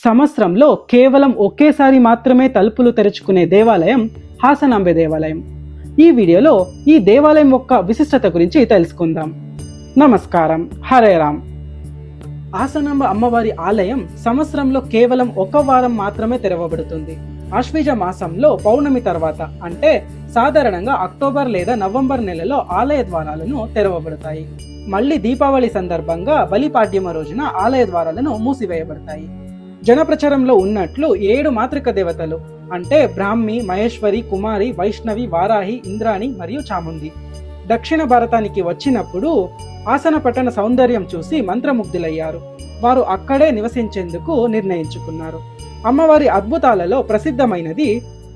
సంవత్సరంలో కేవలం ఒకేసారి మాత్రమే తలుపులు తెరుచుకునే దేవాలయం హాసనాంబ దేవాలయం. ఈ వీడియోలో ఈ దేవాలయం యొక్క విశిష్టత గురించి తెలుసుకుందాం. నమస్కారం, హరే రామ్. హాసనాంబ అమ్మవారి ఆలయం సంవత్సరంలో కేవలం ఒక వారం మాత్రమే తెరవబడుతుంది. ఆశ్వీజ మాసంలో పౌర్ణమి తర్వాత, అంటే సాధారణంగా అక్టోబర్ లేదా నవంబర్ నెలలో ఆలయ ద్వారాలను తెరవబడతాయి. మళ్ళీ దీపావళి సందర్భంగా బలిపాడ్యమ రోజున ఆలయ ద్వారాలను మూసివేయబడతాయి. జనప్రచారంలో ఉన్నట్లు 7 మాతృక దేవతలు, అంటే బ్రాహ్మి, మహేశ్వరి, కుమారి, వైష్ణవి, వారాహి, ఇంద్రాణి మరియు చాముండి దక్షిణ భారతానికి వచ్చినప్పుడు ఆసన పట్టణ సౌందర్యం చూసి మంత్రముగ్ధులయ్యారు. వారు అక్కడే నివసించేందుకు నిర్ణయించుకున్నారు. అమ్మవారి అద్భుతాలలో ప్రసిద్ధమైనది,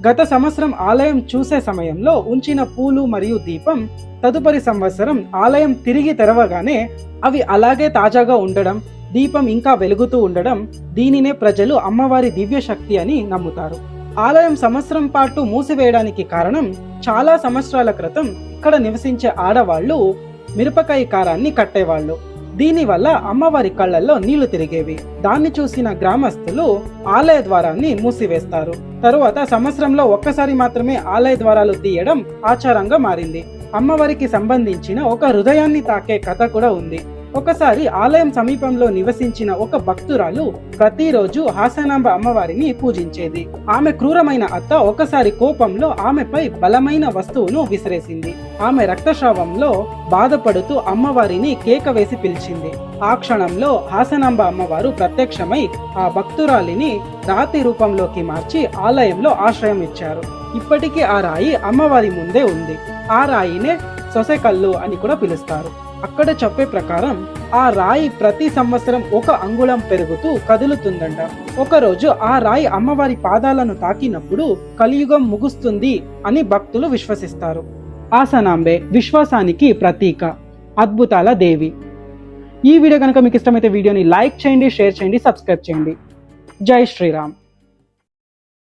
గత సంవత్సరం ఆలయం చూసే సమయంలో ఉంచిన పూలు మరియు దీపం తదుపరి సంవత్సరం ఆలయం తిరిగి తెరవగానే అవి అలాగే తాజాగా ఉండడం, దీపం ఇంకా వెలుగుతూ ఉండడం. దీనినే ప్రజలు అమ్మవారి దివ్య శక్తి అని నమ్ముతారు. ఆలయం సంవత్సరం పాటు మూసివేయడానికి కారణం, చాలా సంవత్సరాల క్రితం ఇక్కడ నివసించే ఆడవాళ్లు మిరపకాయ కారాన్ని కట్టేవాళ్ళు. దీనివల్ల అమ్మవారి కళ్ళల్లో నీళ్లు తిరిగేవి. దాన్ని చూసిన గ్రామస్తులు ఆలయ ద్వారాన్ని మూసివేస్తారు. తరువాత సంవత్సరంలో ఒక్కసారి మాత్రమే ఆలయ ద్వారాలు తీయడం ఆచారంగా మారింది. అమ్మవారికి సంబంధించిన ఒక హృదయాన్ని తాకే కథ కూడా ఉంది. ఒకసారి ఆలయం సమీపంలో నివసించిన ఒక భక్తురాలు ప్రతిరోజు హాసనాంబ అమ్మవారిని పూజించేది. ఆమె క్రూరమైన అత్త ఒకసారి కోపంలో ఆమెపై బలమైన వస్తువును విసిరేసింది. ఆమె రక్తస్రావంలో బాధపడుతూ అమ్మవారిని కేక వేసి పిలిచింది. ఆ క్షణంలో హాసనాంబ అమ్మవారు ప్రత్యక్షమై ఆ భక్తురాలిని రాతి రూపంలోకి మార్చి ఆలయంలో ఆశ్రయం ఇచ్చారు. ఇప్పటికీ ఆ రాయి అమ్మవారి ముందే ఉంది. ఆ రాయినే సొసెకల్లు అని కూడా పిలుస్తారు. అక్కడ చెప్పే ప్రకారం ఆ రాయి ప్రతి సంవత్సరం 1 అంగుళం పెరుగుతూ కదులుతుందంట. ఒకరోజు ఆ రాయి అమ్మవారి పాదాలను తాకినప్పుడు కలియుగం ముగుస్తుంది అని భక్తులు విశ్వసిస్తారు. హాసనాంబే విశ్వాసానికి ప్రతీక, అద్భుతాల దేవి. ఈ వీడియో కనుక మీకు ఇష్టమైతే వీడియోని లైక్ చేయండి, షేర్ చేయండి, సబ్స్క్రైబ్ చేయండి. జై శ్రీరామ్.